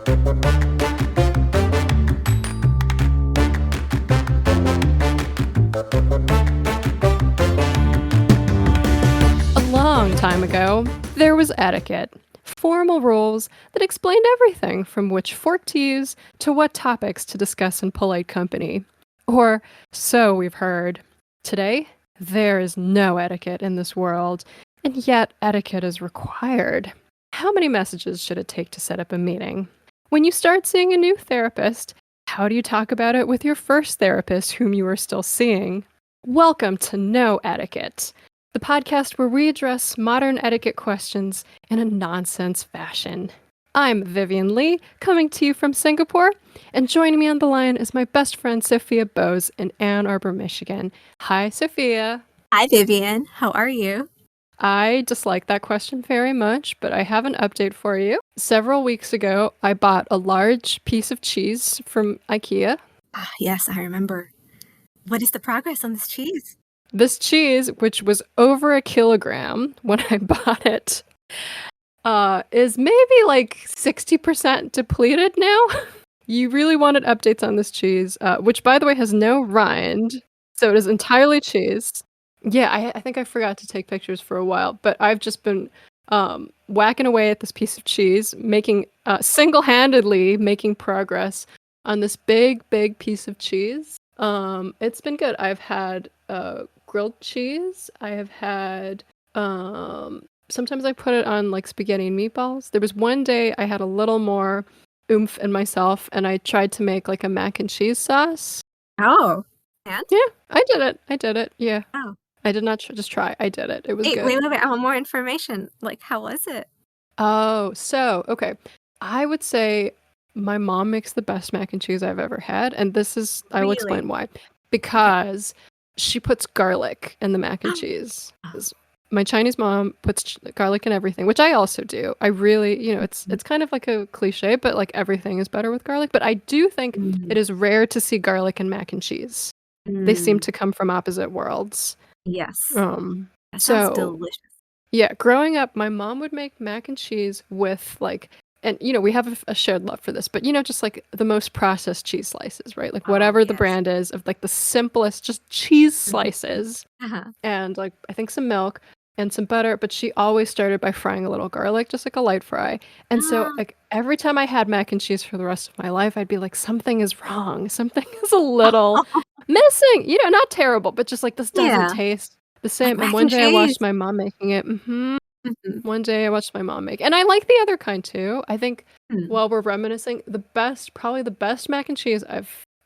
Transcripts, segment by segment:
A long time ago, there was etiquette. Formal rules that explained everything from which fork to use to what topics to discuss in polite company. Or so we've heard. Today, there is no etiquette in this world, and yet etiquette is required. How many messages should it take to set up a meeting? When you start seeing a new therapist, how do you talk about it with your first therapist whom you are still seeing? Welcome to No Etiquette, the podcast where we address modern etiquette questions in a nonsense fashion. I'm Vivian Lee, coming to you from Singapore, and joining me on the line is my best friend Sophia Bose in Ann Arbor, Michigan. Hi, Sophia. Hi, Vivian. How are you? I dislike that question very much, but I have an update for you. Several weeks ago, I bought a large piece of cheese from IKEA. Yes, I remember. What is the progress on this cheese? This cheese, which was over a kilogram when I bought it, is maybe like 60% depleted now. You really wanted updates on this cheese, which, by the way, has no rind, so it is entirely cheese. Yeah, I think I forgot to take pictures for a while, but I've just been whacking away at this piece of cheese, making single-handedly making progress on this big piece of cheese. It's been good. I've had grilled cheese. I have had sometimes I put it on like spaghetti and meatballs. There was one day I had a little more oomph in myself, and I tried to make like a mac and cheese sauce. Oh, and? Yeah, I did it. Yeah. Oh. I did not just try. I did it. It was good. Wait. I want more information. Like, how was it? Oh, so, okay. I would say my mom makes the best mac and cheese I've ever had. And this is, I will explain why. Because she puts garlic in the mac and cheese. My Chinese mom puts garlic in everything, which I also do. I really, it's kind of like a cliche, but like everything is better with garlic. But I do think it is rare to see garlic in mac and cheese. They seem to come from opposite worlds. Yes. That sounds delicious. Yeah, growing up, my mom would make mac and cheese with like, and we have a shared love for this, but just like the most processed cheese slices, right? Like whatever the brand is of like the simplest, just cheese slices, and like I think some milk and some butter. But she always started by frying a little garlic, just like a light fry. And so like every time I had mac and cheese for the rest of my life, I'd be like, something is wrong. Something is a little missing. Not terrible, but just like this doesn't taste the same. Like and one day cheese. I watched my mom making it. One day I watched my mom make it. And I like the other kind too. I think while we're reminiscing, probably the best mac and cheese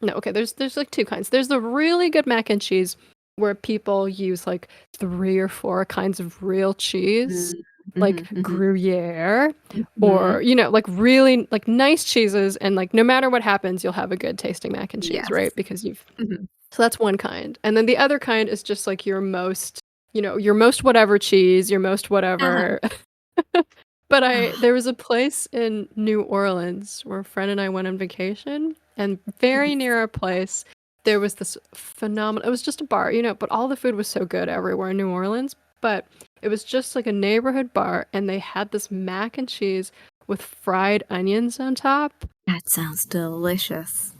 there's like two kinds. There's the really good mac and cheese where people use like 3 or 4 kinds of real cheese, like Gruyere, or like really like nice cheeses, and like no matter what happens, you'll have a good tasting mac and cheese, right? Because you've so that's one kind. And then the other kind is just like your most whatever cheese, your most whatever. But there was a place in New Orleans where a friend and I went on vacation, and very near our place, there was this phenomenal, it was just a bar, but all the food was so good everywhere in New Orleans, but it was just like a neighborhood bar, and they had this mac and cheese with fried onions on top. That sounds delicious.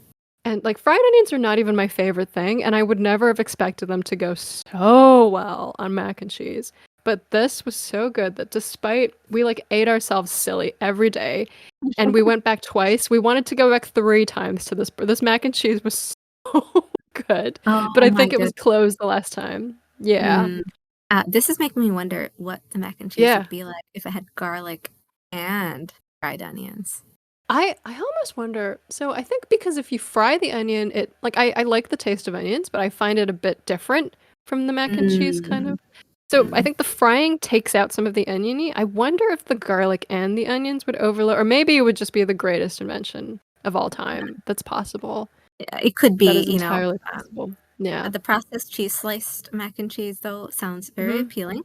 And like fried onions are not even my favorite thing, and I would never have expected them to go so well on mac and cheese. But this was so good that despite we like ate ourselves silly every day, and we went back twice. We wanted to go back 3 times to this mac and cheese was so good. But I think it was closed the last time. Yeah. This is making me wonder what the mac and cheese would be like if it had garlic and fried onions. I almost wonder, so I think because if you fry the onion, it like I like the taste of onions, but I find it a bit different from the mac and cheese kind of. So I think the frying takes out some of the oniony. I wonder if the garlic and the onions would overload, or maybe it would just be the greatest invention of all time. That's possible. It could be, that is entirely possible. Yeah. The processed cheese sliced mac and cheese though sounds very appealing,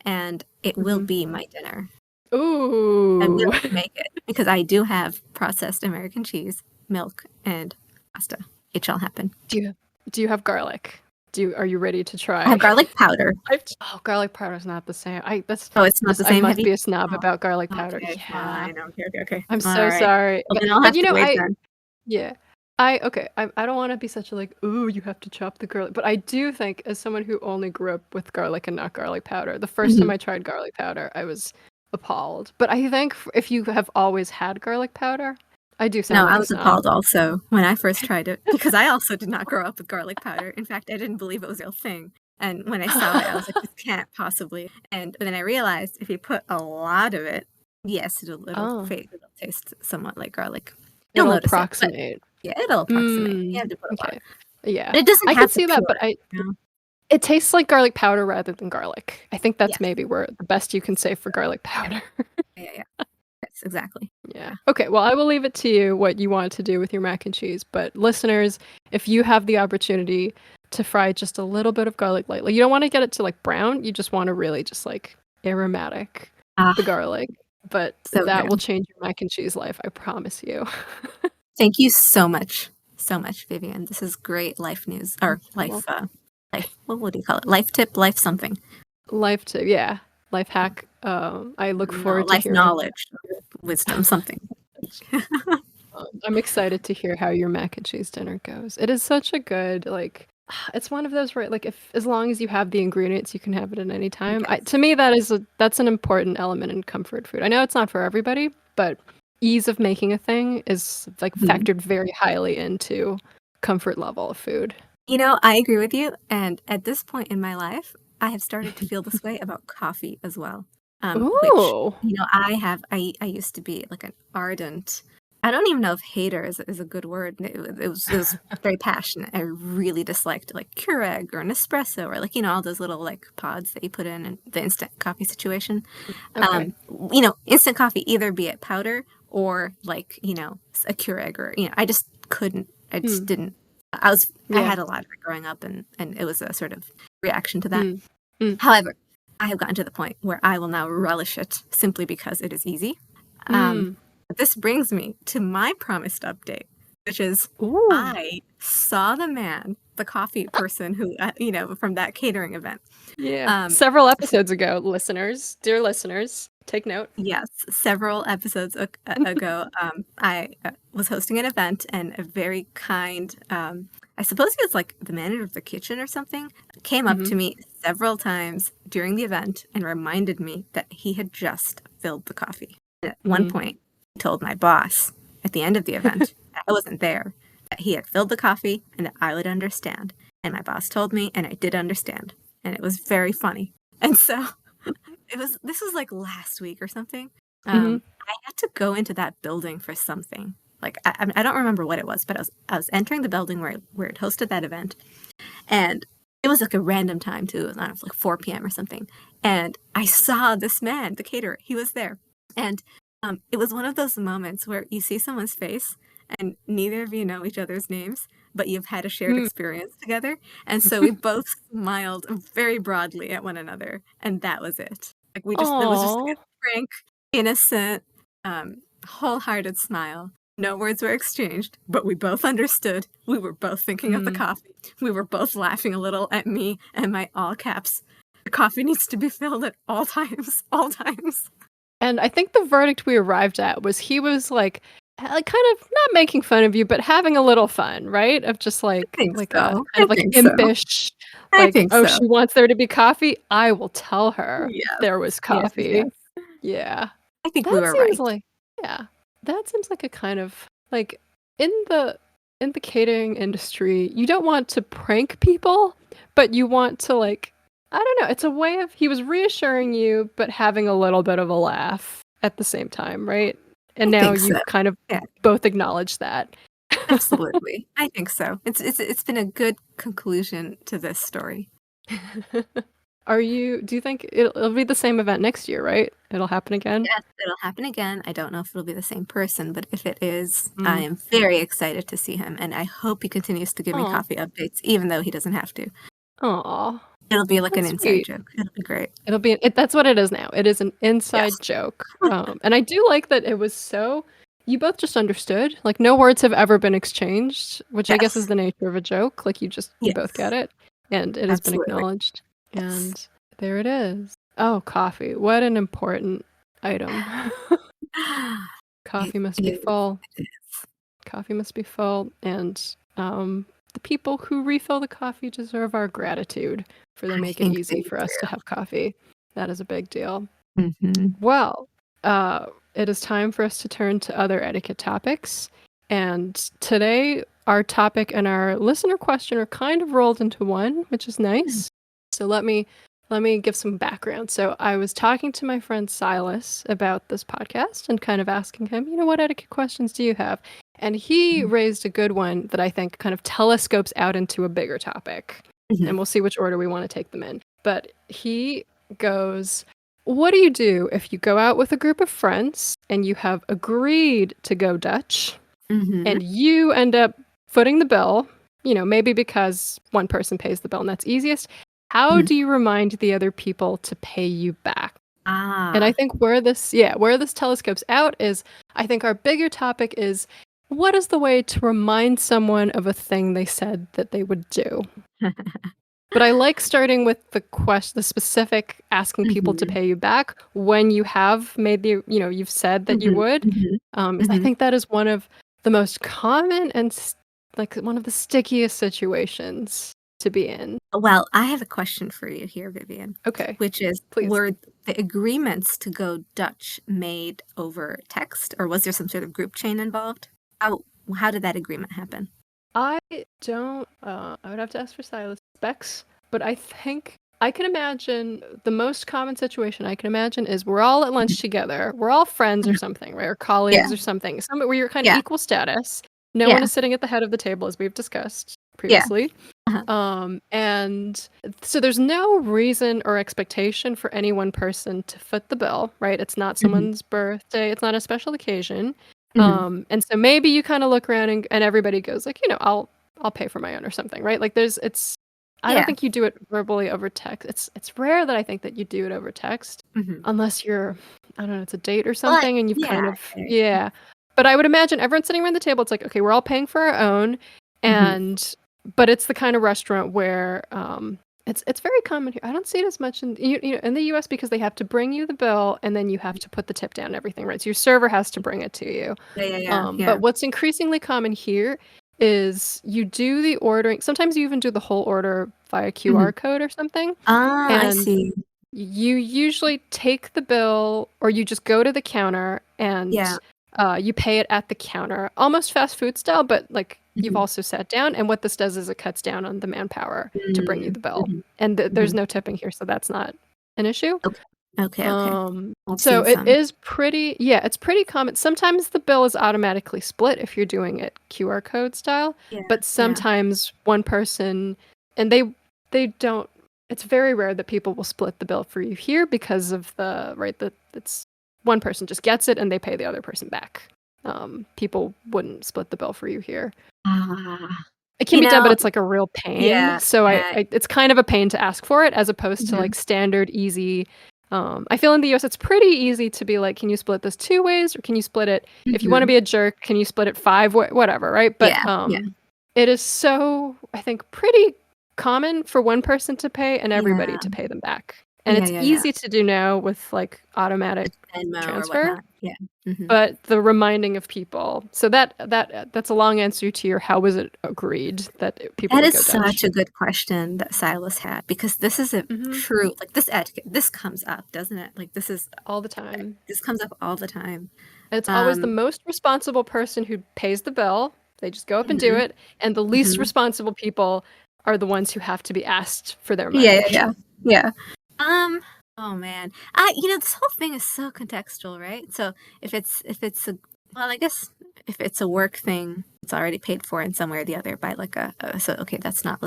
and it will be my dinner. Ooh. I will make it because I do have processed American cheese, milk, and pasta. It shall happen. Do you have garlic? Are you ready to I have try? garlic powder. Oh, garlic powder is not the same. Oh, it's not the I same. must Have you? be a snob Oh, about garlic powder. okay, Yeah. fine. Okay. I'm All so right. sorry. Well, then I'll But have you to know, wait then. yeah. Okay, I don't want to be such a like, ooh, you have to chop the garlic. But I do think, as someone who only grew up with garlic and not garlic powder, the first time Mhm. I tried garlic powder, I was appalled. But I think if you have always had garlic powder, I do sound No, like I a was snob. appalled also when I first tried it because I also did not grow up with garlic powder. In fact, I didn't believe it was a real thing. And when I saw it, I was like, this can't possibly. But then I realized if you put a lot of it, yes, it'll Oh, fade. It'll taste somewhat like garlic. You'll it'll notice it, but approximate. yeah, it'll approximate. You have to put a lot. Okay. Yeah. But it doesn't I can have the see that, pure, but you know? it tastes like garlic powder rather than garlic. I think that's Yes. maybe where the best you can say for garlic Yeah. powder. Yeah. Yes, exactly. Yeah. Yeah. Okay, well, I will leave it to you what you want to do with your mac and cheese. But listeners, if you have the opportunity to fry just a little bit of garlic lightly, you don't want to get it to like brown. You just want to really just like aromatic Ah, the garlic. But so that will good. change your mac and cheese life, I promise you. Thank you so much. So much, Vivian. This is great life news or Well, what would you call it? Life tip, life something. life tip, yeah. Life hack. I look No, forward to life hearing. knowledge, wisdom, something. I'm excited to hear how your mac and cheese dinner goes. It is such a good, like, it's one of those where, like, if as long as you have the ingredients, you can have it at any time. Yes. To me, that's an important element in comfort food. I know it's not for everybody, but ease of making a thing is like Mhm. factored very highly into comfort level of food. You know, I agree with you. And at this point in my life, I have started to feel this way about coffee as well. Which, Ooh. I used to be like an ardent, I don't even know if hater is a good word. It was very passionate. I really disliked like Keurig or Nespresso or like, all those little like pods that you put in and the instant coffee situation. Okay. Instant coffee, either be it powder or like, a Keurig or, I just couldn't, I just Hmm. didn't. I Yeah. had a lot of it growing up and it was a sort of reaction to that. Hmm. Hmm. However, I have gotten to the point where I will now relish it simply because it is easy. Hmm. But this brings me to my promised update, which is Ooh. I saw the man, the coffee person who, from that catering event. Yeah. Um, Several episodes ago, listeners, dear listeners, take note. Yes, several episodes ago, I was hosting an event, and a very kind, I suppose he was like the manager of the kitchen or something, came up Hmm. to me several times during the event and reminded me that he had just filled the coffee. And at one Hmm. point, he told my boss at the end of the event, I wasn't there, that he had filled the coffee and that I would understand. And my boss told me, and I did understand. And it was very funny. And so this was like last week or something. Hmm. I had to go into that building for something. Like I don't remember what it was, but I was entering the building where it hosted that event, and it was like a random time too. It was, I don't know, like 4 p.m. or something. And I saw this man, the caterer. He was there, and it was one of those moments where you see someone's face, and neither of you know each other's names, but you've had a shared experience together, and so we both smiled very broadly at one another, and that was it. Like it was just like Aw. a frank, innocent, wholehearted smile. No words were exchanged, but we both understood. We were both thinking of the Mm. coffee. We were both laughing a little at me and my all caps. The coffee needs to be filled at all times, all times. And I think the verdict we arrived at was he was like kind of not making fun of you, but having a little fun, right? Of just I think like a so. kind I of like think so. impish, I like, think oh, so. she wants there to be coffee. I will tell her Yes. there was Yes. coffee. Yeah. I think we That were seems right. like yeah. That seems like a kind of like in the in the catering industry, you don't want to prank people, but you want to like I don't know, it's a way of he was reassuring you but having a little bit of a laugh at the same time, right? And I now think so. you've kind of Yeah, both acknowledged that. absolutely. I think so. It's been a good conclusion to this story. Do you think it'll be the same event next year, right? It'll happen again? Yes, it'll happen again. I don't know if it'll be the same person, but if it is, I Mm. am very excited to see him, and I hope he continues to give me Aw. coffee updates, even though he doesn't have to. Aw. It'll be like an That's inside sweet. joke. It'll be great. That's what it is now. It is an inside Yes. joke. And I do like that it was so you both just understood. Like no words have ever been exchanged, which I guess is Yes. the nature of a joke. Like you both Yes. get it. and it has been Absolutely. acknowledged. Yes. And there it is. Oh, coffee. What an important item. It Coffee must be is. full. It is. Coffee must be full, and the people who refill the coffee deserve our gratitude for they I make it think easy they for us to have coffee. That is a big deal. do. Well, it is time for us to turn to other etiquette topics. And today, our topic and our listener question are kind of rolled into one, which is nice. So let me give some background. So I was talking to my friend Silas about this podcast and kind of asking him, what etiquette questions do you have? And he raised a good one that I think kind of telescopes out into a bigger topic. And we'll see which order we want to take them in. But he goes, what do you do if you go out with a group of friends and you have agreed to go Dutch and you end up footing the bill, maybe because one person pays the bill and that's easiest? How do you remind the other people to pay you back? And I think where this telescopes out is, I think our bigger topic is, what is the way to remind someone of a thing they said that they would do? But I like starting with the specific asking people to pay you back when you have made you've said that you would, because I think that is one of the most common and like one of the stickiest situations to be in. Well, I have a question for you here, Vivian, Okay, which is, please. were the agreements to go Dutch made over text, or was there some sort of group chain involved? How did that agreement happen? I don't, I would have to ask for Silas specs, but I think I can imagine the most common situation I can imagine is we're all at lunch together. We're all friends or something, right? Or Yeah, colleagues or something. Somewhere where you're kind of yeah, equal status. No one yeah, is sitting at the head of the table, as we've discussed yeah. previously. Uh-huh. And so there's no reason or expectation for any one person to foot the bill, right? It's not Mhm, someone's birthday. It's not a special occasion. mhm. And so maybe you kind of look around and everybody goes like, I'll pay for my own or something, right? Like I don't Yeah. think you do it verbally over text. It's rare that I think that you do it over text Mhm. unless you're, I don't know, it's a date or Well, something and you've yeah. kind of, yeah. But I would imagine everyone sitting around the table, it's like, okay, we're all paying for our own. Mhm. But it's the kind of restaurant where it's very common here. I don't see it as much in the US because they have to bring you the bill and then you have to put the tip down and everything, right? So your server has to bring it to you. Yeah, yeah, yeah, yeah. But what's increasingly common here is you do the ordering. Sometimes you even do the whole order via Mhm. QR code or something. Ah, I And see. you usually take the bill or you just go to the counter Yeah. and you pay it at the counter, almost fast food style, but like you've Mhm. also sat down. And what this does is it cuts down on the manpower to bring you Mm. the bill. Mhm. And there's Mhm. no tipping here, so that's not an issue. Okay. Okay, okay. I've So seen it some. is it's pretty common. Sometimes the bill is automatically split if you're doing it QR code style, Yeah, but yeah. sometimes one person and they don't it's very rare that people will split the bill for you here because of that it's one person just gets it and they pay the other person back. People wouldn't split the bill for you here. Ah. It can You be done, but know, it's like a real pain. yeah, So yeah. it's kind of a pain to ask for it as opposed to Mhm. like standard easy. I feel in the US it's pretty easy to be like, can you split this 2 ways or can you split it if you want to Mhm. be a jerk, can you split it whatever, right? But Yeah, yeah. it is so I think pretty common for one person to pay and everybody Yeah. to pay them back. And Yeah, it's yeah, yeah. easy to do now with like automatic Like Venmo or transfer. whatnot. Yeah. Mhm. But the reminding of people. So that's a long answer to your how was it agreed that people That would is go Dutch. such a good question that Silas had, because this is a Mhm. true, like, this etiquette, this comes up, doesn't it? Like, All the time. this comes up all the time. It's always the Um, most responsible person who pays the bill. They just go up and do mhm, it, and the least mhm. responsible people are the ones who have to be asked for their Yeah, money. yeah, yeah. Yeah. Um, oh man. This whole thing is so contextual, right? So if it's a well, I guess if it's a work thing, it's already paid for in some way or the other by like so okay, that's not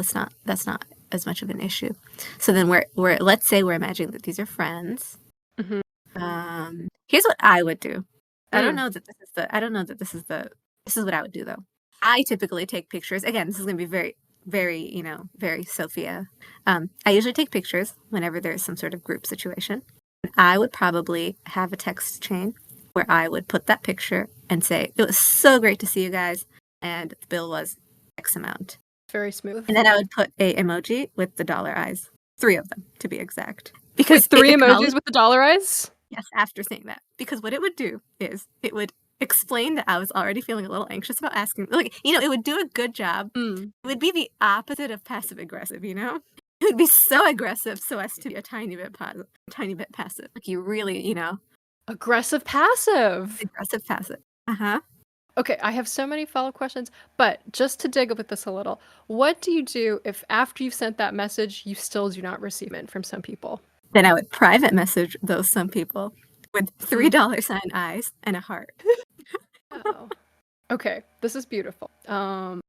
as much of an issue. So then we're let's say we're imagining that these are friends. Mhm. Here's what I would do. Mm. I don't know that this is what I would do though. I typically take pictures. Again, this is going to be very, very, very Sophia. I usually take pictures whenever there's some sort of group situation. I would probably have a text chain where I would put that picture and say, it was so great to see you guys. And the bill was X amount. Very smooth. And then I would put a emoji with the dollar eyes. 3 of them, to be exact. Because Wait, 3 emojis with the dollar eyes? Yes, after saying that. Because what it would do is it would explain that I was already feeling a little anxious about asking. Like, it would do a good job. Mm. It would be the opposite of passive aggressive, you know? It would be so aggressive so as to be a tiny bit passive. Like you really, Aggressive passive. aggressive passive. Uh-huh. Okay, I have so many follow-up questions, but just to dig with this a little, what do you do if after you've sent that message, you still do not receive it from some people? Then I would private message those some people with $3 eyes and a heart. Oh. Okay, this is beautiful.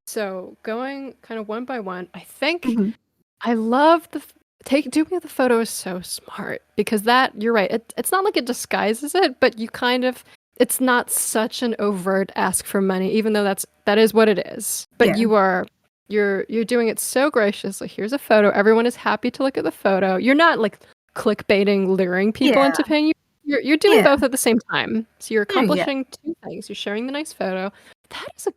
So going kind of one by one, I think Mhm. I love doing the photo is so smart because you're right. It's not like it disguises it, but it's not such an overt ask for money, even though that is what it is. But Yeah. you're doing it so graciously. Here's a photo. Everyone is happy to look at the photo. You're not like clickbaiting, luring people Yeah. into paying you. You're doing Yeah. both at the same time. So you're Yeah. accomplishing two things. You're sharing the nice photo. That is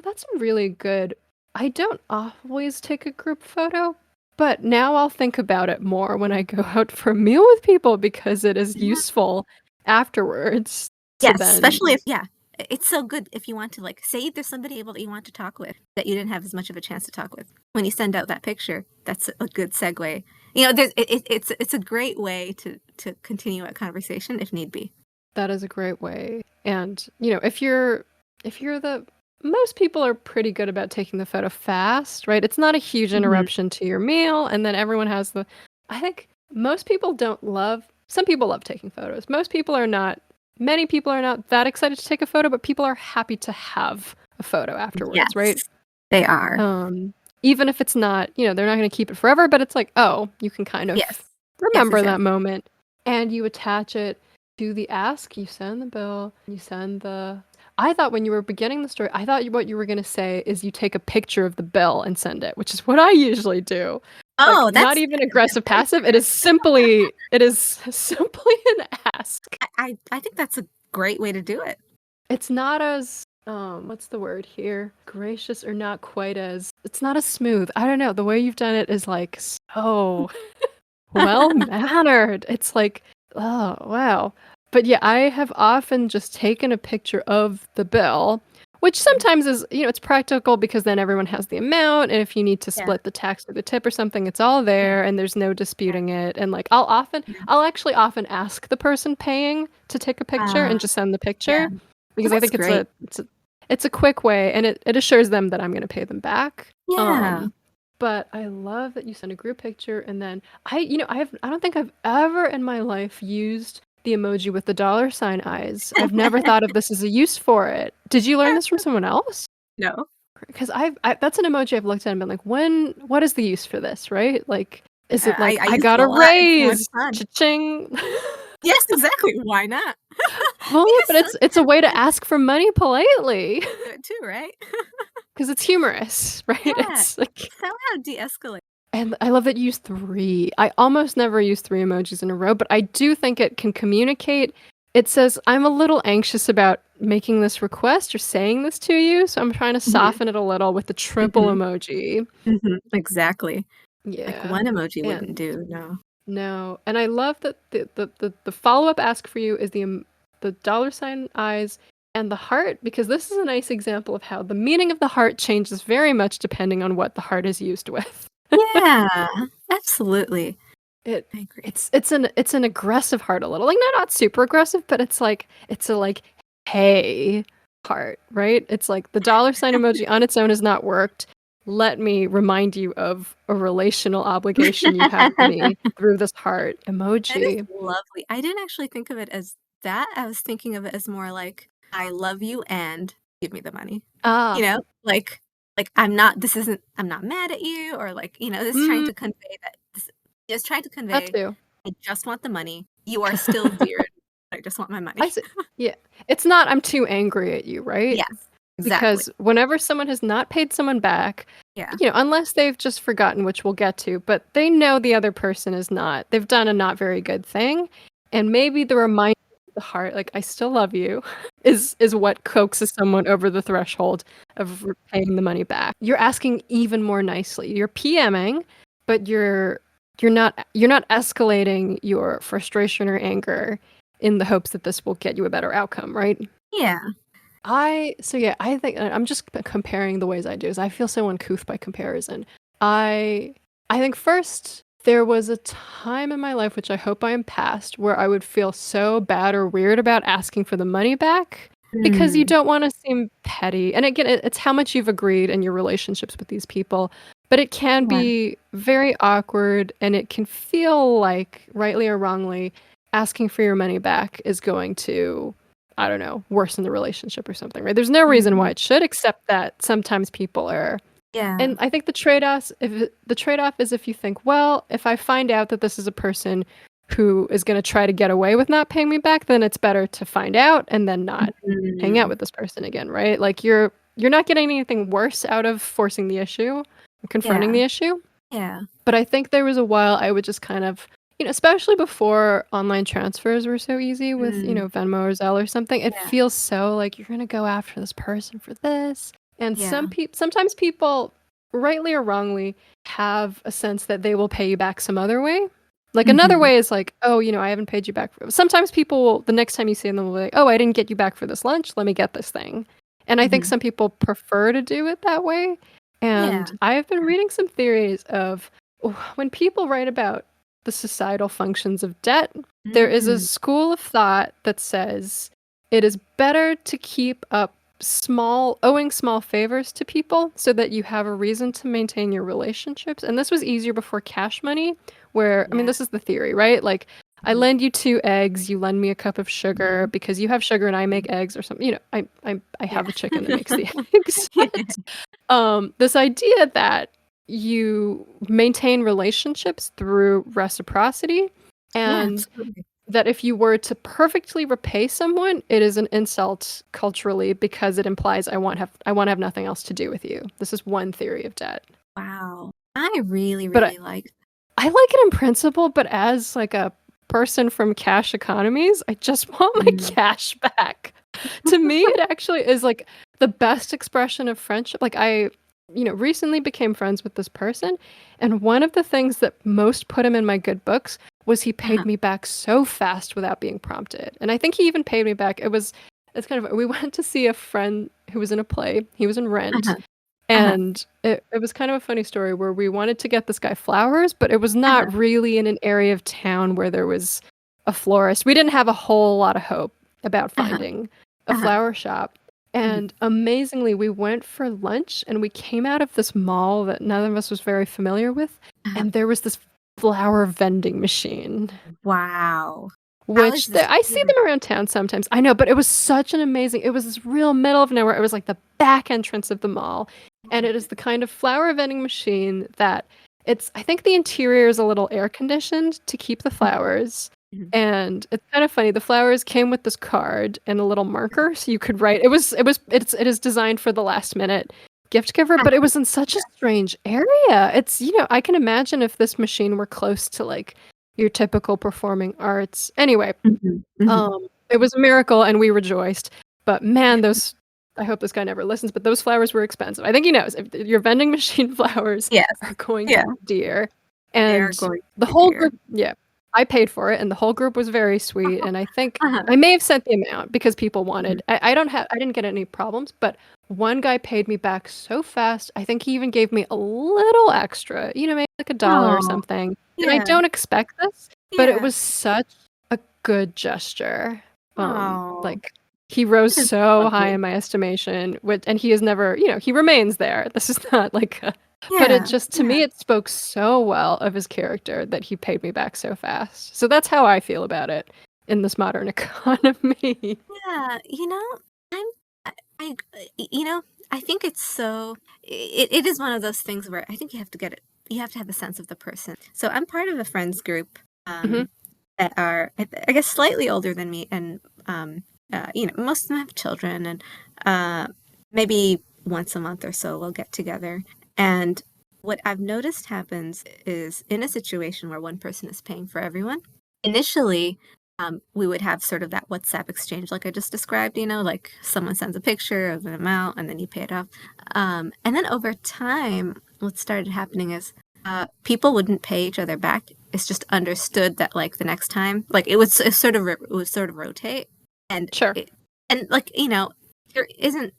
that's a really good. I don't always take a group photo, but now I'll think about it more when I go out for a meal with people because it is Yeah. useful afterwards to Yes, then. especially if it's so good if you want to say there's somebody able that you want to talk with that you didn't have as much of a chance to talk with. When you send out that picture, that's a good segue. It's a great way to continue a conversation if need be. That is a great way. And, if you're most people are pretty good about taking the photo fast, right? It's not a huge Mhm. interruption to your meal, and then everyone has I think some people love taking photos. Many people are not that excited to take a photo, but people are happy to have a photo afterwards, right? Yes, they are. Even if it's not, they're not going to keep it forever, but it's like, oh, you can kind of Yes. Yes, remember that exactly. moment, and you attach it to the ask. You send the bill. I thought when you were beginning the story, I thought what you were going to say is you take a picture of the bill and send it, which is what I usually do. Like, Oh, not that's even aggressive very passive. It fair. is simply an ask. I think that's a great way to do it. It's not as what's the word here? Gracious or not quite as it's not as smooth. I don't know. The way you've done it is like so well mannered. It's like, oh wow. But yeah, I have often just taken a picture of the bill, which sometimes is, it's practical because then everyone has the amount, and if you need to Yeah. split the tax or the tip or something, it's all Yeah. there and there's no disputing it. And like Yeah. I'll actually often ask the person paying to take a picture and just send the Yeah. picture Well, because I that's think great. it's a quick way, and it assures them that I'm going to pay them back. Yeah. But I love that you send a group picture, and then I don't think I've ever in my life used the emoji with the dollar sign eyes. I've never thought of this as a use for it. Did you learn this from someone else? No. Because that's an emoji I've looked at and been like, what is the use for this, right? Like, is it like, I I use it got a a lot. It's so much raise, fun. cha-ching? Yes, exactly. Why not? Well, Because but it's a way to ask for money politely. do it too, right? Because it's humorous, right? Yeah. It's like, Somehow de-escalate. and I love that you use 3. I almost never use 3 emojis in a row, but I do think it can communicate. It says, I'm a little anxious about making this request or saying this to you, so I'm trying to Mhm. soften it a little with the triple Mhm. emoji. Mhm. Exactly. Like Yeah. one emoji wouldn't And do, no. no, and I love that the follow-up ask for you is the dollar sign eyes and the heart, because this is a nice example of how the meaning of the heart changes very much depending on what the heart is used with. Yeah, absolutely. It I agree. it's an aggressive heart a little. Like not super aggressive, but it's a like hey heart, right? It's like the dollar sign emoji on its own has not worked. Let me remind you of a relational obligation you have to me through this heart That is emoji. lovely. I didn't actually think of it as that. I was thinking of it as more like, "I love you and give me the money." You Ah, know? I'm not mad at you or just trying mm, to convey that just trying to that convey, too. "I just want the money. You are still dear. I just want my I money." see. Yeah. It's not I'm too angry at you, right? Yes, exactly. Because whenever someone has not paid someone back, Yeah. unless they've just forgotten, which we'll get to, but they know the other person is not, they've done a not very good thing. And maybe the reminder the heart, like, I still love you, is what coaxes someone over the threshold of paying the money back. You're asking even more nicely. You're PMing, but you're not escalating your frustration or anger in the hopes that this will get you a better outcome, right? Yeah. I think I'm just comparing the ways I do. Is I feel so uncouth by comparison. I I think first there was a time in my life which I hope I am past where I would feel so bad or weird about asking for the money back because you Mm. don't want to seem petty. And again, it's how much you've agreed in your relationships with these people. But it can Yeah. be very awkward and it can feel like, rightly or wrongly, asking for your money back is going to, I don't know, worsen the relationship or something, right? There's no reason why Mm. it should, except that sometimes people are. Yeah. And I think the trade-off is if you think, well, if I find out that this is a person who is going to try to get away with not paying me back, then it's better to find out and then not hang out Mm. with this person again, right? Like you're not getting anything worse out of forcing the issue, confronting Yeah. the issue. Yeah. But I think there was a while I would just kind of, especially before online transfers were so easy with, Mm. Venmo or Zelle or something, it Yeah. feels so like you're going to go after this person for this. And Yeah. sometimes people, rightly or wrongly, have a sense that they will pay you back some other way. Like another Mhm. way is like, oh, I haven't paid you back. Sometimes people will, the next time you see them, will be like, oh, I didn't get you back for this lunch. Let me get this thing. And I think Mhm. some people prefer to do it that way. Yeah. And I've been reading some theories of when people write about the societal functions of debt, there is a Mm. school of thought that says it is better to keep up owing small favors to people so that you have a reason to maintain your relationships. And this was easier before cash money, where, I mean, Yeah. this is the theory, right? Like, I Mhm. lend you 2 eggs, you lend me a cup of sugar Mhm. because you have sugar and I make Mhm. eggs or something. I Yeah. have a chicken that makes the eggs. Yeah. This idea that you maintain relationships through reciprocity, Yeah, and absolutely. that if you were to perfectly repay someone, it is an insult culturally because it implies I want to have nothing else to do with you. This is one theory of debt. Wow. I really, But really like I like it in principle, but as like a person from cash economies, I just want my mm. cash back. To me, it actually is like the best expression of friendship. Like I, recently became friends with this person, and one of the things that most put him in my good books was he paid Uh-huh. me back so fast without being prompted. And I think he even paid me back. It's kind of we went to see a friend who was in a play. He was in Rent, Uh-huh. Uh-huh. and it was kind of a funny story where we wanted to get this guy flowers, but it was Uh-huh. not really in an area of town where there was a florist. We didn't have a whole lot of hope about Uh-huh. finding a Uh-huh. flower shop. Mhm. And amazingly, we went for lunch and we came out of this mall that none of us was very familiar with, Uh-huh. and there was this flower vending machine. Wow. How is Which this I see even them around town sometimes. I know, but it was such an amazing. It was this real middle of nowhere. It was like the back entrance of the mall, and it is the kind of flower vending machine that it's. I think the interior is a little air conditioned to keep the Mhm. flowers, Mhm. and it's kind of funny. The flowers came with this card and a little marker, so you could write. It is designed for the last minute gift giver, but it Uh-huh. was in such a strange area. It's I can imagine if this machine were close to like your typical performing arts. Anyway, Mhm. Mhm. it was a miracle and we rejoiced. But man, those I hope this guy never listens, but those flowers were expensive. I think he knows if your vending machine flowers Yes. are going to Yeah. be dear. They are And going to the be whole dear. group, yeah, I paid for it and the whole group was very sweet. And I think Uh-huh. I may have sent the amount because people Mhm. wanted. I didn't get any problems, but one guy paid me back so fast. I think he even gave me a little extra, maybe like $1 or Oh, something. And I yeah. don't expect this, but it Yeah. was such a good gesture. Oh, Like he rose that is so high lovely. in my estimation, and he is never, he remains there. This is not like but it Yeah. just to Yeah. me it spoke so well of his character that he paid me back so fast. So that's how I feel about it in this modern economy. Yeah. I'm I you know, I think it's so it is one of those things where I think you have to have a sense of the person. So I'm part of a friends group Mhm. that are I guess slightly older than me and most of them have children and maybe once a month or so we'll get together. And what I've noticed happens is in a situation where one person is paying for everyone, initially we would have sort of that WhatsApp exchange like I just described, like someone sends a picture of an amount and then you pay it off. And then over time, what started happening is people wouldn't pay each other back. It's just understood that like the next time, like it would sort of rotate, and Sure. like there isn't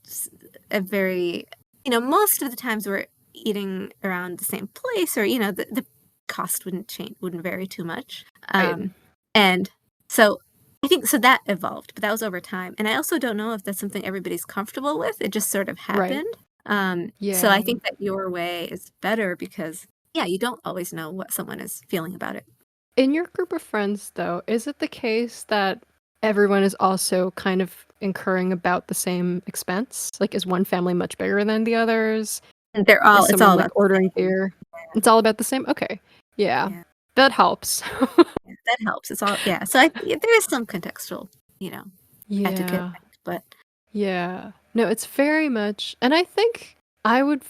a very most of the times we're eating around the same place, or the cost wouldn't vary too much. Right. And so I think so that evolved, but that was over time. And I also don't know if that's something everybody's comfortable with. It just sort of Right. happened. So I Yeah. think that your way is better because, yeah, you don't always know what someone is feeling about it. In your group of friends, though, is it the case that everyone is also kind of incurring about the same expense? Like, is one family much bigger than the others? And Is it's all someone like about the ordering same. beer? It's all about the same? Okay. Yeah. Yeah, That helps. yeah, that helps. It's all, yeah. So there is some contextual, etiquette, Yeah. but Yeah. No, it's very much, and I think I would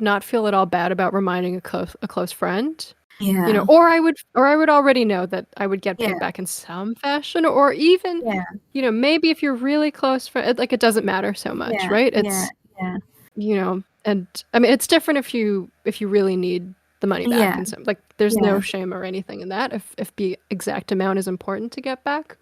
not feel at all bad about reminding a close friend. yeah, Or I would already know that I would get yeah, paid back in some fashion, or even, yeah, maybe if you're really close friend, like it doesn't matter so much, yeah, right? yeah, yeah, And I mean it's different if you really need the money back, yeah, and so like there's yeah. no shame or anything in that if the exact amount is important to get back.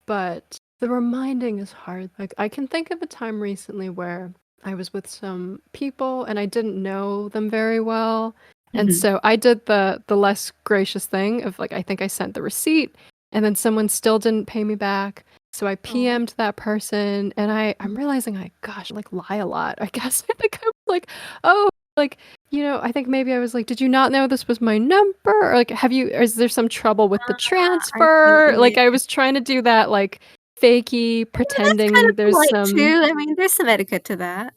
But the reminding is hard. Like I can think of a time recently where I was with some people and I didn't know them very well. And Hmm. so I did the less gracious thing of like I think I sent the receipt and then someone still didn't pay me back. So I Oh, PM'd that person and I'm realizing like lie a lot. I guess I think I was like, oh, like, I think maybe I was like, did you not know this was my number? Or like, is there some trouble with the I see what transfer? you Like mean. I was trying to do that like fakey That's kind pretending of there's polite some. too. I mean, there's some etiquette to that.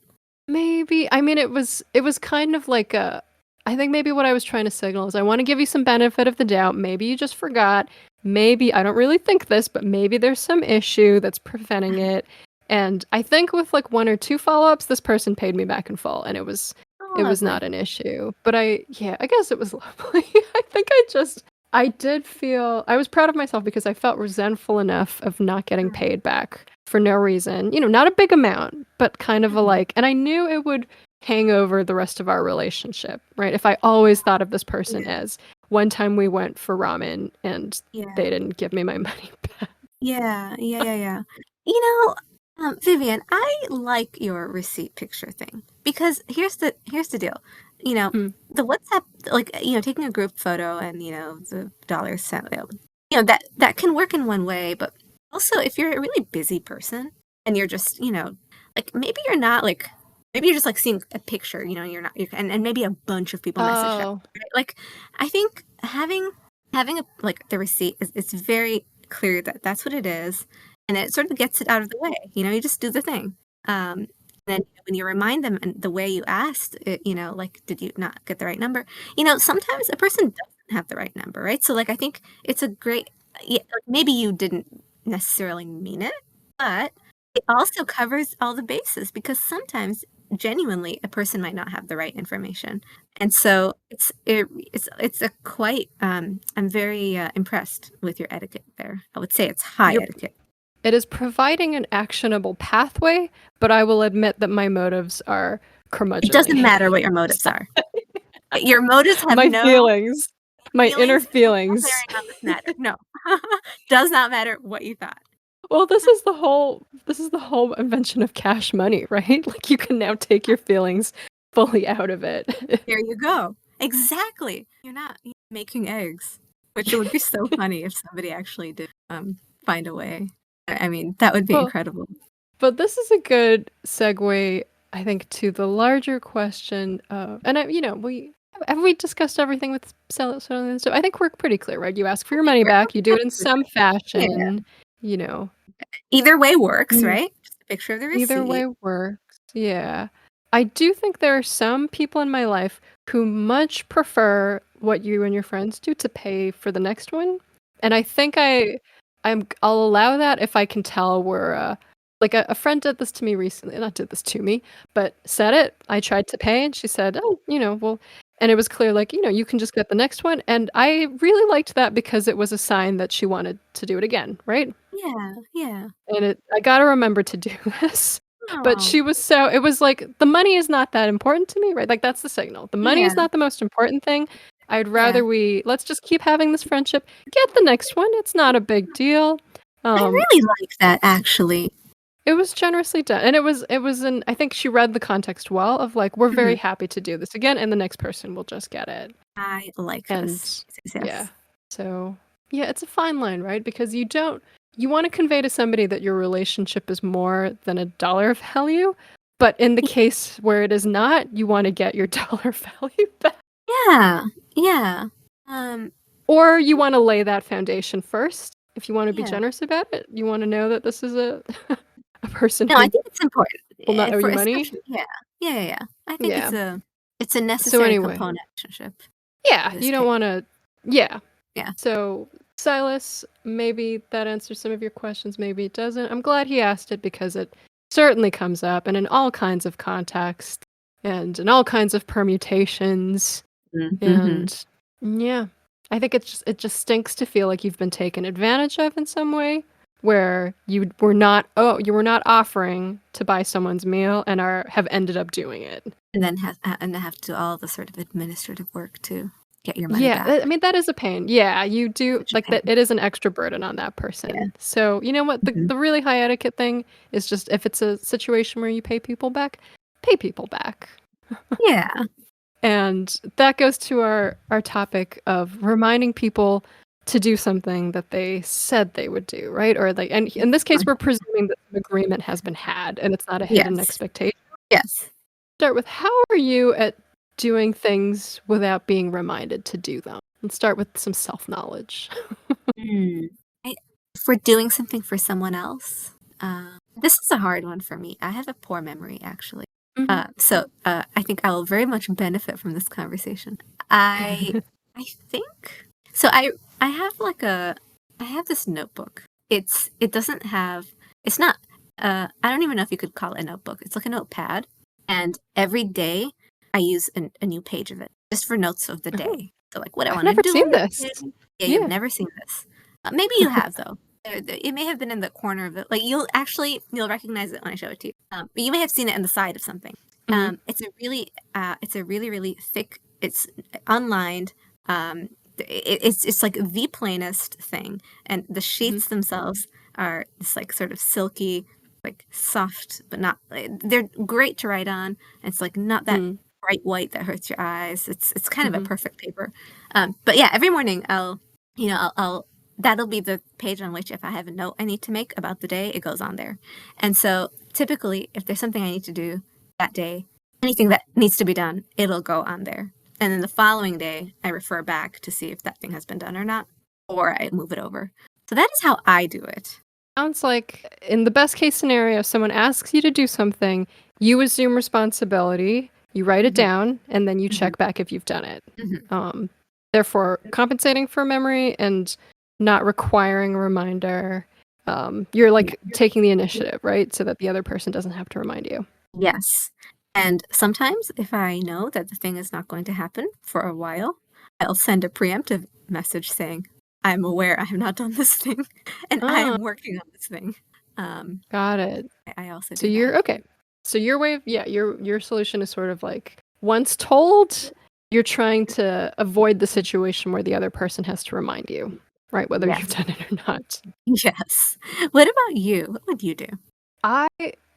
Maybe. I mean, it was kind of like I think maybe what I was trying to signal is I want to give you some benefit of the doubt. Maybe you just forgot. Maybe I don't really think this, but maybe there's some issue that's preventing it. And I think with like one or two follow-ups, this person paid me back in full, and it was Oh, it was lovely. not an issue. But yeah, I guess it was lovely. I did feel I was proud of myself because I felt resentful enough of not getting paid back for no reason. Not a big amount, but kind of a Mhm. like, and I knew it would hang over the rest of our relationship, right? If I always thought of this person Yeah, as one time we went for ramen and yeah, they didn't give me my money back. yeah, yeah, yeah, yeah. Vivian, I like your receipt picture thing because here's the deal. You know, Hmm. the WhatsApp, like taking a group photo and the dollar sent, that can work in one way, but also if you're a really busy person and you're just like maybe you're just like seeing a picture, you're not, and maybe a bunch of people message that, Oh, right? Like I think having a like the receipt is it's very clear that that's what it is, and it sort of gets it out of the way. You just do the thing. Then when you remind them and the way you asked it, like, did you not get the right number? Sometimes a person doesn't have the right number, right? So like I think it's a great, yeah, like maybe you didn't necessarily mean it, but it also covers all the bases because sometimes genuinely a person might not have the right information. And so it's a quite I'm very impressed with your etiquette there. I would say it's high you're etiquette. it is providing an actionable pathway, but I will admit that my motives are It doesn't curmudgeonly. matter what your motives are. Your motives have My no feelings, my inner feelings, have no feelings. bearing on this matter. No. Does not matter what you thought. Well, this is the whole invention of cash money, right? Like you can now take your feelings fully out of it. There you go. Exactly. You're not making eggs, which would be so funny if somebody actually did find a way. I mean, that would be Well, incredible. but this is a good segue, I think, to the larger question of, and we have we discussed everything with selling and stuff. I think we're pretty clear, right? You ask for I your think money we're back, you do it in some yeah. fashion, you know. Either way works, Mm. right? Just a picture of the Either receipt. way works. Yeah. I do think there are some people in my life who much prefer what you and your friends do to pay for the next one. And I think I'll allow that if I can tell we're like a friend did this to me recently, not did this to me, but said it. I tried to pay and she said, "Oh, well." And it was clear, like, you can just get the next one. And I really liked that because it was a sign that she wanted to do it again, right? Yeah, yeah. And I gotta remember to do this. But Oh, she was it was like, the money is not that important to me, right? Like, that's the signal. The money yeah, is not the most important thing. I'd yeah. rather let's just keep having this friendship. Get the next one. It's not a big deal. I Um, really like that actually. it was generously done. And I think she read the context well of like, we're very Mhm. happy to do this again, and the next person will just get it. I like this. And Yes, yeah. yes. So, yeah, it's a fine line, right? Because you want to convey to somebody that your relationship is more than a dollar value, but in the Y- case where it is not, you want to get your dollar value back. Yeah, yeah. Um, Or you want to lay that foundation first. If you want to be yeah. generous about it, you want to know that this is a a person No, I who think it's important will not owe for you money. especially yeah. I think Yeah. it's a So necessary anyway, component of relationship yeah, in this you don't case. want to yeah. Yeah. So, Silas, maybe that answers some of your questions, maybe it doesn't. I'm glad he asked it because it certainly comes up and in all kinds of contexts and in all kinds of permutations. Mm-hmm. And yeah, I think it just stinks to feel like you've been taken advantage of in some way where you were not offering to buy someone's meal and have ended up doing it. And then have to do all the sort of administrative work to get your money Yeah, back. I mean, that is a pain. Yeah, you do Such a like that. pain. It is an extra burden on that Yeah. person. So, you know what? Mhm. The really high etiquette thing is just if it's a situation where you pay people back. Yeah. And that goes to our topic of reminding people to do something that they said they would do, right? Or like, and in this case, we're presuming that the agreement has been had and it's not a hidden Yes. expectation. Yes. Start with, how are you at doing things without being reminded to do them? And start with some self-knowledge. Mm. I, for doing something for someone else, this is a hard one for me. I have a poor memory, actually. Mhm. I think I will very much benefit from this conversation. I I think so. I have I have this notebook. It doesn't have it's not I don't even know if you could call it a notebook. It's like a notepad, and every day I use a new page of it just for notes of the Oh, day. So like what I I've want to never do seen on that this. day. Yeah, you've Yeah. never seen this. Maybe you have though. It may have been in the corner of it. Like you'll recognize it when I show it to you. But you may have seen it in the side of something. Mhm. It's a really thick. It's unlined. It's like the plainest thing, and the Mhm. sheets themselves are this like sort of silky, like soft, but not. They're great to write on. It's like not that Mm. bright white that hurts your eyes. It's kind of a Mhm. perfect paper. But yeah, every morning I'll that'll be the page on which if I have a note I need to make about the day, it goes on there. And so typically, if there's something I need to do that day, anything that needs to be done, it'll go on there. And then the following day, I refer back to see if that thing has been done or not, or I move it over. So that is how I do it. Sounds like in the best case scenario, someone asks you to do something, you assume responsibility, you write it Mhm, down, and then you mhm, check back if you've done it. mhm. Um, Therefore, compensating for memory and not requiring a reminder. You're Yeah. like taking the initiative, right? So that the other person doesn't have to remind you. Yes. And sometimes, if I know that the thing is not going to happen for a while, I'll send a preemptive message saying, I'm aware I have not done this thing and I Ah, am working on this thing. Um, got it. I also So do that. you're okay. So your way of your solution is sort of like once told, you're trying to avoid the situation where the other person has to remind you, right? Whether you've Yes. done it or not. Yes. What about you? What would you do? I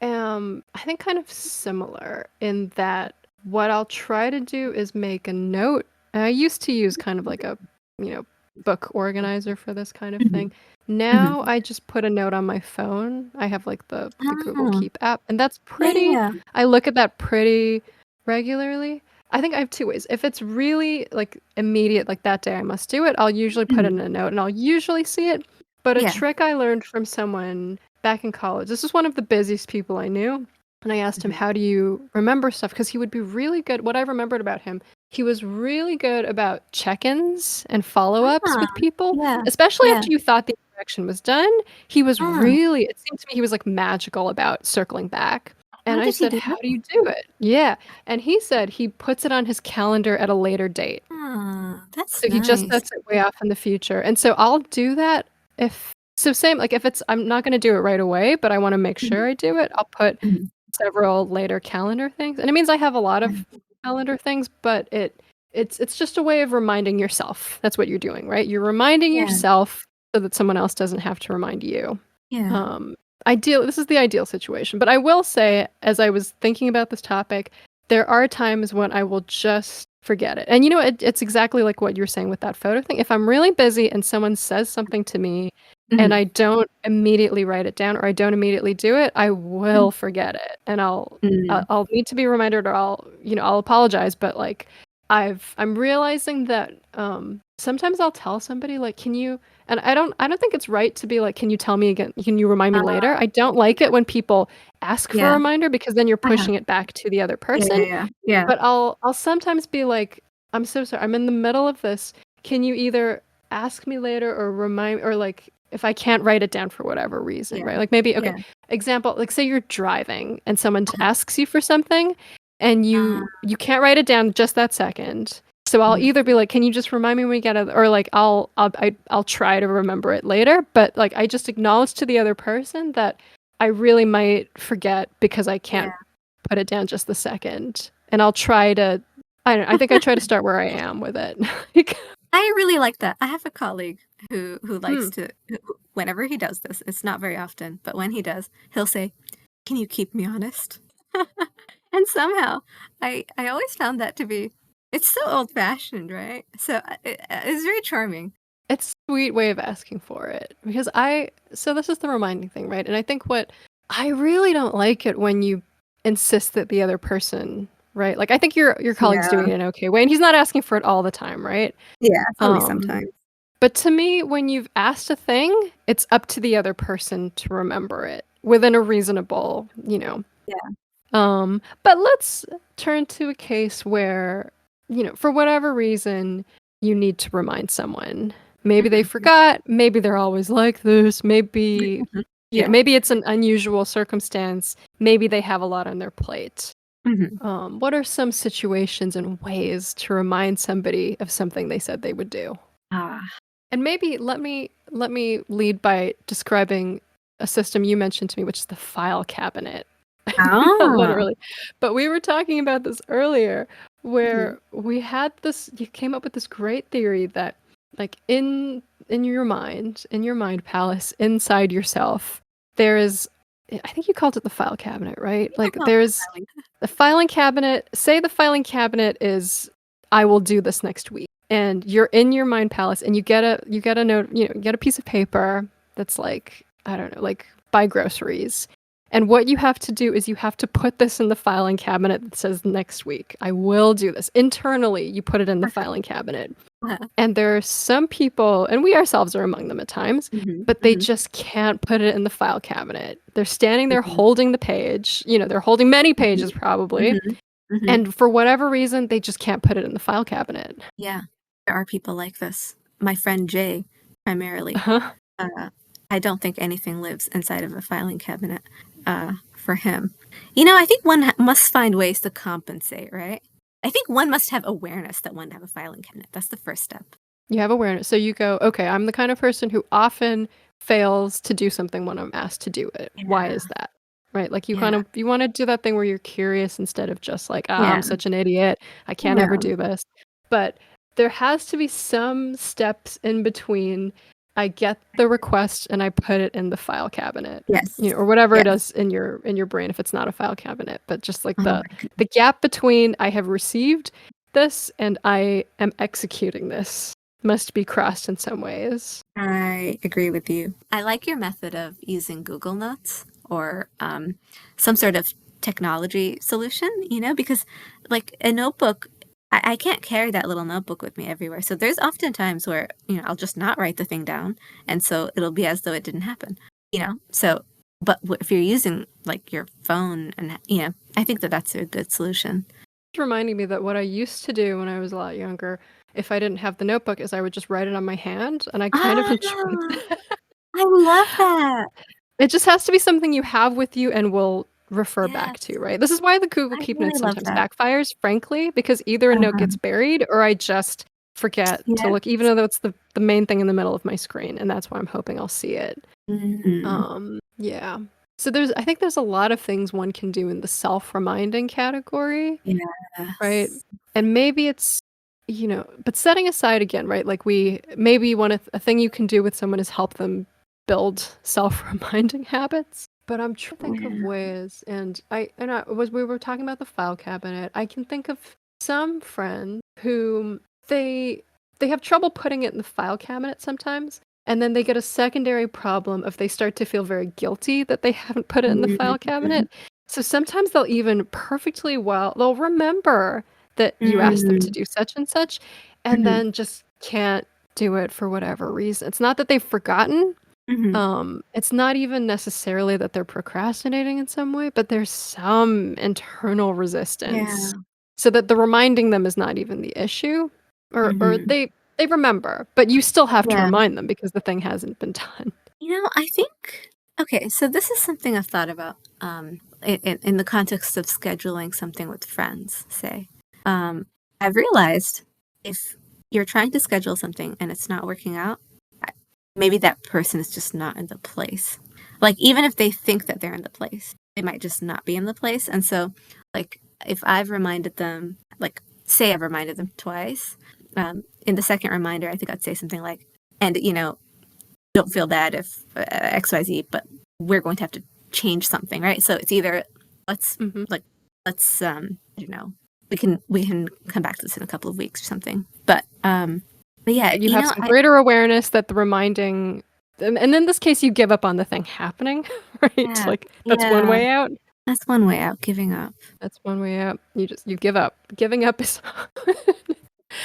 am, I think, kind of similar in that what I'll try to do is make a note. And I used to use kind of like a, you know, book organizer for this kind of Mhm, thing. Now mhm. I just put a note on my phone. I have like the Google Oh, Keep app, and that's yeah, pretty, yeah. I look at that pretty regularly. I think I have two ways. If it's really like immediate, like that day I must do it, I'll usually put it Mhm. in a note and I'll usually see it. But a Yeah. trick I learned from someone back in college, this is one of the busiest people I knew. And I asked him, Mhm. how do you remember stuff? Because he would be really good. What I remembered about him, he was really good about check ins and follow ups Ah, with people, yeah, especially yeah. after you thought the interaction was done. He was Ah, really, it seemed to me he was like magical about circling back. And How I does he said, do "How that? do you do it?" Yeah, and he said he puts it on his calendar at a later date. Oh, that's So he just nice. sets it way off in the future, and so I'll do that if so same, like, if it's I'm not gonna do it right away, but I wanna make sure Mhm, I do it, I'll put mhm. several later calendar things, and it means I have a lot of Yeah. calendar things, but it's just a way of reminding yourself. That's what you're doing, right? You're reminding Yeah, yourself so that someone else doesn't have to remind you. yeah. Um, ideal this is the ideal situation, but I will say, as I was thinking about this topic, there are times when I will just forget it. And it's exactly like what you were saying with that photo thing. If I'm really busy and someone says something to me and Mhm, I don't immediately write it down or I don't immediately do it, I mhm, will forget it. And mm. I'll need to be reminded or I'll apologize, but like I'm realizing that sometimes I'll tell somebody like, "Can you?" And I don't think it's right to be like, "Can you tell me again? Can you remind me Uh, later?" I don't like it when people ask for a yeah. reminder because then you're Uh-huh. pushing it back to the other Yeah, yeah, person. yeah. Yeah. But I'll sometimes be like, "I'm so sorry. I'm in the middle of this. Can you either ask me later or remind or like if I can't write it down for whatever reason, Yeah. right? Like maybe okay, Yeah. example, like say you're driving and someone Uh-huh. asks you for something and Uh, you can't write it down just that second. So I'll mhm. either be like, "Can you just remind me when we get out?" Or like I'll try to remember it later, but like I just acknowledge to the other person that I really might forget because I Yeah. can't put it down just the second. And I'll try to I don't know, I think I try to start where I am with it. Like, I really like that. I have a colleague who hmm. likes to whenever he does this, it's not very often, but when he does, he'll say, "Can you keep me honest?" And somehow, I always found that to be it's so old-fashioned, right? So, it's very charming. It's a sweet way of asking for it because so this is the reminding thing, right? And I think what I really don't like it when you insist that the other person, right? Like I think your colleague's Yeah. doing it in an okay way and he's not asking for it all the time, right? Yeah, it's only Um, sometimes. but to me, when you've asked a thing, it's up to the other person to remember it within a reasonable. Yeah. But let's turn to a case where, for whatever reason, you need to remind someone. Maybe they Mhm. forgot, maybe they're always like this, maybe, Mhm. Yeah. maybe it's an unusual circumstance, maybe they have a lot on their plate. Mhm. What are some situations and ways to remind somebody of something they said they would do? Ah. And maybe let me lead by describing a system you mentioned to me, which is the file cabinet. Not Ah. literally, but we were talking about this earlier, Mhm. where we had this. You came up with this great theory that, like in your mind palace, inside yourself, there is. I think you called it the file cabinet, right? I Like call it there's filing. the filing cabinet. Say the filing cabinet is, I will do this next week, and you're in your mind palace, and you get a note, you get a piece of paper that's like I don't know, like buy groceries. And what you have to do is you have to put this in the filing cabinet that says next week. I will do this. Internally, you put it in the filing cabinet. Uh-huh. And there are some people, and we ourselves are among them at times, Mhm. but they Mhm. just can't put it in the file cabinet. They're standing there Mhm. holding the page. They're holding many Mhm. pages probably. Mhm. Mhm. And for whatever reason, they just can't put it in the file cabinet. Yeah. There are people like this. My friend Jay, primarily. Uh-huh. Uh, I don't think anything lives inside of a filing cabinet, for him. I think one must find ways to compensate, right? I think one must have awareness that one have a filing cabinet. That's the first step. You have awareness. So you go, okay, I'm the kind of person who often fails to do something when I'm asked to do it. Why Yeah. is that? Right? Like Yeah. you want to do that thing where you're curious instead of just like, ah, I'm Yeah. such an idiot. I can't ever Yeah. do this. But there has to be some steps in between. I get the request and I put it in the file cabinet. Yes. Or whatever it Yes. is in your brain if it's not a file cabinet, but just like Oh the my goodness. the gap between I have received this and I am executing this must be crossed in some ways. I agree with you. I like your method of using Google Notes or some sort of technology solution, because like a notebook, I can't carry that little notebook with me everywhere. So there's often times where, I'll just not write the thing down. And so it'll be as though it didn't happen, So, but if you're using like your phone and, I think that that's a good solution. It's reminding me that what I used to do when I was a lot younger, if I didn't have the notebook, is I would just write it on my hand, and I kind of enjoyed Ah, that. I love that. It just has to be something you have with you and will refer back Yes, to, right? This is why the Google I Keep really note love sometimes that. backfires, frankly, because either a note Uh-huh. gets buried or I just forget to Yes. look, even though it's the main thing in the middle of my screen, and that's why I'm hoping I'll see it. Mhm. Yeah. So I think there's a lot of things one can do in the self-reminding category, right? Yes. And maybe it's, but setting aside again, right? Like maybe a thing you can do with someone is help them build self-reminding habits. But I'm trying to think of Yeah. ways, and we were talking about the file cabinet. I can think of some friends who they have trouble putting it in the file cabinet sometimes. And then they get a secondary problem if they start to feel very guilty that they haven't put it in the file Mhm. cabinet. So sometimes they'll remember that you asked them to Mm. do such and such, and Mhm. then just can't do it for whatever reason. It's not that they've forgotten. Mhm. It's not even necessarily that they're procrastinating in some way, but there's some internal resistance Yeah. so that the reminding them is not even the issue, or Mhm. they remember, but you still have to Yeah. remind them because the thing hasn't been done. I think okay, so this is something I've thought about, in the context of scheduling something with friends, say. Um, I've realized if you're trying to schedule something and it's not working out, I maybe that person is just not in the place. Like, even if they think that they're in the place, they might just not be in the place, and so, like, if I've reminded them like, say I've reminded them twice, in the second reminder, I think I'd say something like, "And, don't feel bad if XYZ, but we're going to have to change something, right? So it's either let's Mhm. like let's I don't know, we can come back to this in a couple of weeks or something. But yeah, You have some greater awareness that the reminding, and in this case, you give up on the thing happening, right? yeah, Like that's one yeah, way out. that's one way out, giving up. That's one way out. You give up. Giving up is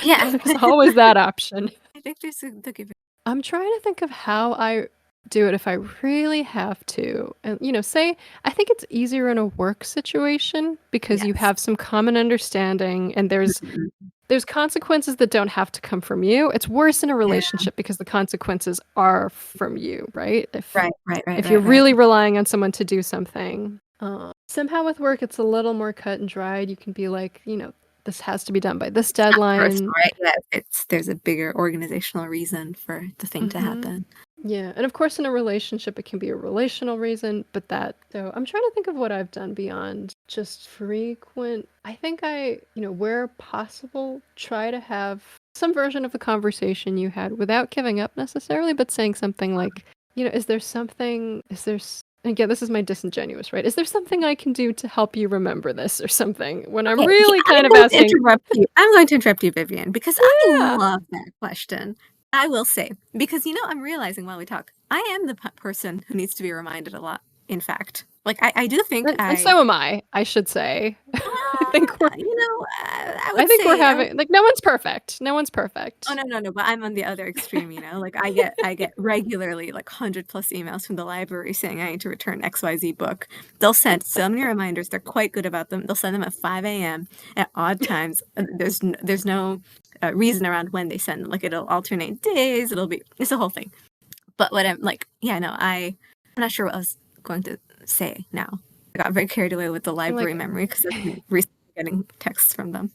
Yeah, there's always that option. I think there's the giving. I'm trying to think of how I do it if I really have to. And, say, I think it's easier in a work situation because you Yes. have some common understanding and Mhm. there's consequences that don't have to come from you. It's worse in a Yeah. relationship because the consequences are from you, right? If Right. Right. Right. if you're Right. Right. really relying on someone to do something. Somehow with work, it's a little more cut and dried. You can be like, this has to be done by this It's not deadline. personal, right? Yeah. There's a bigger organizational reason for the thing to Hmm. happen. Yeah, and of course, in a relationship, it can be a relational reason, but so I'm trying to think of what I've done beyond just frequent. I think where possible, try to have some version of the conversation you had without giving up necessarily, but saying something like, is there something, and again, this is my disingenuous, right? Is there something I can do to help you remember this or something? When I'm Okay, really kind I'm of going to asking, interrupt you. I'm going to interrupt you, Vivian, because I yeah. love that question. I will say, because I'm realizing while we talk, I am the person who needs to be reminded a lot. In fact, like I do think And so am I should say. I think we're I I would think we're say, having like no one's perfect. No one's oh perfect. no, no, no, but I'm on the other extreme, like I get regularly like 100 plus emails from the library saying I need to return XYZ book. They'll send so many reminders. They're quite good about them. They'll send them at 5 a.m. at odd times. There's no reason around when they send them. Like, it'll alternate days. It's a whole thing. But what I'm like, yeah, no, I'm not sure what I was going to say now. I got very carried away with the I'm library like, memory because I've been recently getting texts from them.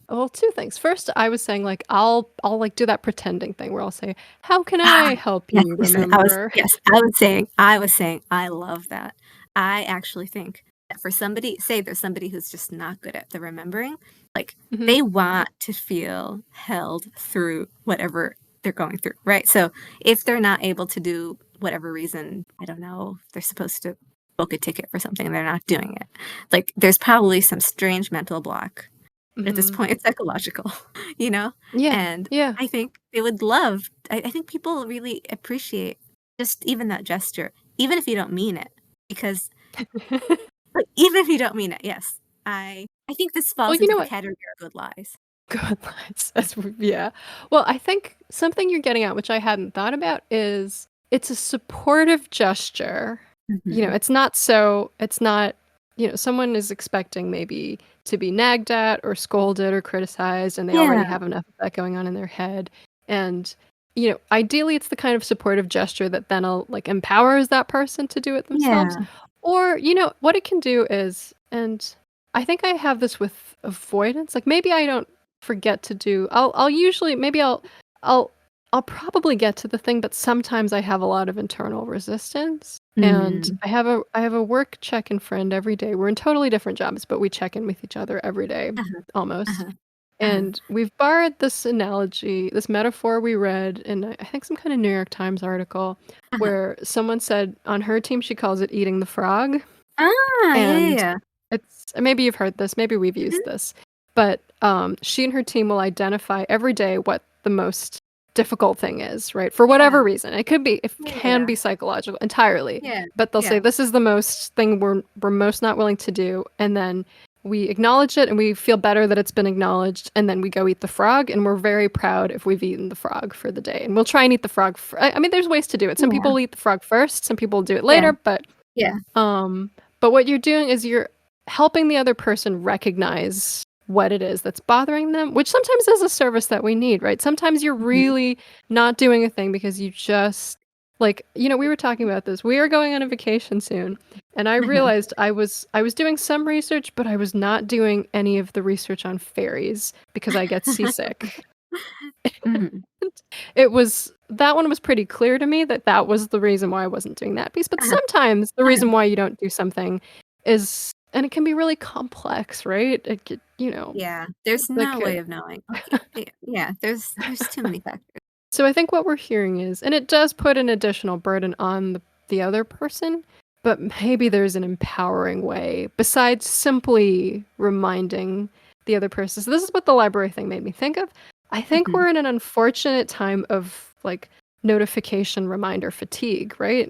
well, two things. First, I was saying like I'll like do that pretending thing where I'll say, "How can Ah, I help yes, you yes, remember?" I was saying, I love that. I actually think that for somebody, say there's somebody who's just not good at the remembering, like, Hmm. they want to feel held through whatever they're going through, right? So if they're not able to do whatever reason, I don't know, if they're supposed to book a ticket for something and they're not doing it. Like, there's probably some strange mental block. At this Hmm. point, it's psychological, you know? Yeah. And Yeah. I think they would love I think people really appreciate just even that gesture, even if you don't mean it, because like, even if you don't mean it, yes. I think this Well, falls you into know the what? category of good lies. Good lines. Yeah. Well, I think something you're getting at, which I hadn't thought about, is it's a supportive gesture. Mhm. It's not, someone is expecting maybe to be nagged at or scolded or criticized, and they Yeah, already have enough of that going on in their head. And, ideally it's the kind of supportive gesture that then like empowers that person to do it themselves. yeah. Or, what it can do is, and I think I have this with avoidance. Like maybe I don't forget to do. I'll usually maybe I'll I'll probably get to the thing, but sometimes I have a lot of internal resistance. And Mm. I have a work check-in friend every day. We're in totally different jobs, but we check in with each other every day, Uh-huh. almost. Uh-huh. Uh-huh. And we've borrowed this analogy, this metaphor we read in I think some kind of New York Times article Uh-huh. where someone said on her team she calls it eating the frog. Ah, yeah, yeah, And yeah. it's maybe you've heard this, maybe we've used Mhm. this, but she and her team will identify every day what the most difficult thing is, right? For whatever Yeah. reason. It can Yeah. be psychological entirely. Yeah. But they'll say Yeah. this is the most thing we're most not willing to do, and then we acknowledge it and we feel better that it's been acknowledged, and then we go eat the frog, and we're very proud if we've eaten the frog for the day. And we'll try and eat the frog. I mean, there's ways to do it. Some Yeah. people will eat the frog first, some people will do it Yeah. later, Yeah. um, but what you're doing is you're helping the other person recognize what it is that's bothering them, which sometimes is a service that we need, right? Sometimes you're Mhm. really not doing a thing because you just like, we were talking about this. We are going on a vacation soon, and I Uh-huh. realized I was doing some research, but I was not doing any of the research on fairies because I get seasick. Mhm. It was that one was pretty clear to me that that was the reason why I wasn't doing that piece, but Uh-huh. sometimes the Uh-huh. reason why you don't do something is and it can be really complex, right? It could, Yeah. There's that no way could of knowing. Like, yeah, there's too many factors. so I think what we're hearing is and it does put an additional burden on the other person, but maybe there's an empowering way besides simply reminding the other person. So this is what the library thing made me think of. I think Mhm. we're in an unfortunate time of like notification reminder fatigue, right?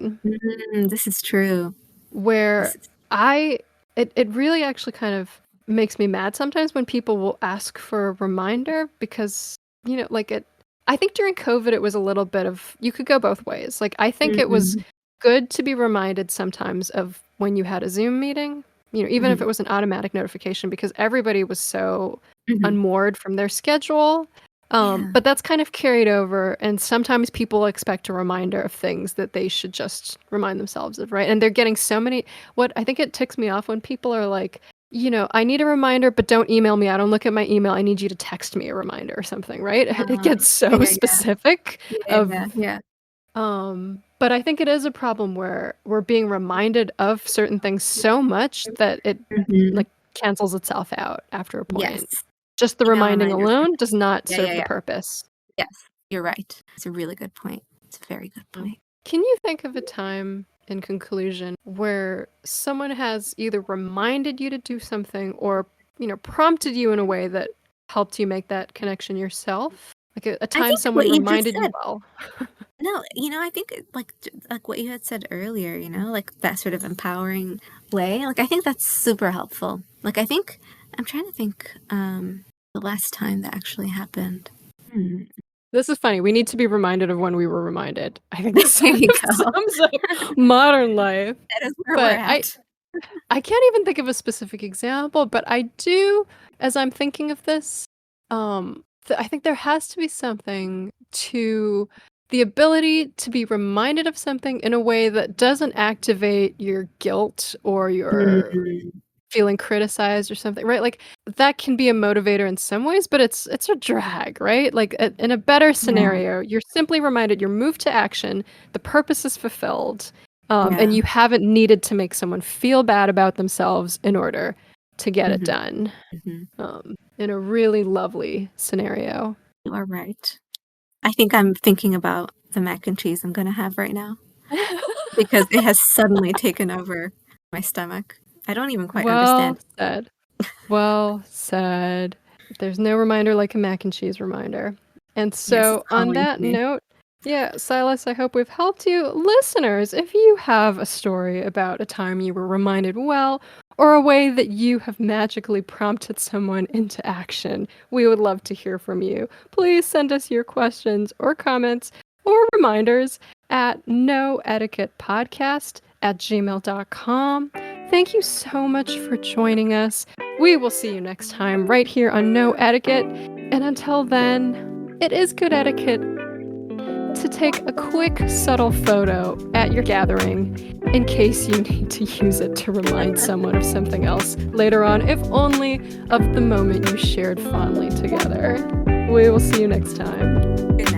This is true. Where This is I it really actually kind of makes me mad sometimes when people will ask for a reminder because, like I think during COVID it was a little bit of you could go both ways. Like I think it was Mhm. good to be reminded sometimes of when you had a Zoom meeting, even if Mhm. it was an automatic notification because everybody was so Mhm. unmoored from their schedule. Yeah. But that's kind of carried over, and sometimes people expect a reminder of things that they should just remind themselves of, right? And they're getting so many. What I think it ticks me off when people are like, I need a reminder, but don't email me. I don't look at my email. I need you to text me a reminder or something, right? It Uh, gets yeah, so yeah, yeah. specific Yeah, of, yeah, yeah. but I think it is a problem where we're being reminded of certain things so much that it Mhm. like cancels itself out after a Yes. point. Just the Email reminding reminders. alone does not Yeah, yeah, serve the yeah. purpose. Yes, you're right. It's a really good point. It's a very good Mm. point. Can you think of a time in conclusion where someone has either reminded you to do something or, prompted you in a way that helped you make that connection yourself? Like a I time think what someone you just reminded you said. well. No, I think like what you had said earlier, like that sort of empowering way. Like I think that's super helpful. Like I think I'm trying to think the last time that actually happened. Hmm. This is funny. We need to be reminded of when we were reminded. I think this There sort you of go. sums up modern life. That is where we're But I at. I can't even think of a specific example, but I do, as I'm thinking of this, I think there has to be something to the ability to be reminded of something in a way that doesn't activate your guilt or your Mm, feeling criticized or something, right? Like that can be a motivator in some ways, but it's a drag, right? Like in a better yeah, scenario, you're simply reminded you're moved to action, the purpose is fulfilled, and yeah. you haven't needed to make someone feel bad about themselves in order to get it Hmm. done. Hmm. In a really lovely scenario. You are right. I think I'm thinking about the mac and cheese I'm gonna have right now because it has suddenly taken over my stomach. I don't even quite Well understand. said. Well said. There's no reminder like a mac and cheese reminder. And Yes, it's so, on calling to that me. note, yeah, Silas, I hope we've helped you. Listeners, if you have a story about a time you were reminded well, or a way that you have magically prompted someone into action, we would love to hear from you. Please send us your questions or comments or reminders at noetiquettepodcast@gmail.com. Thank you so much for joining us. We will see you next time right here on No Etiquette. And until then, it is good etiquette to take a quick, subtle photo at your gathering in case you need to use it to remind someone of something else later on, if only of the moment you shared fondly together. We will see you next time. Good night.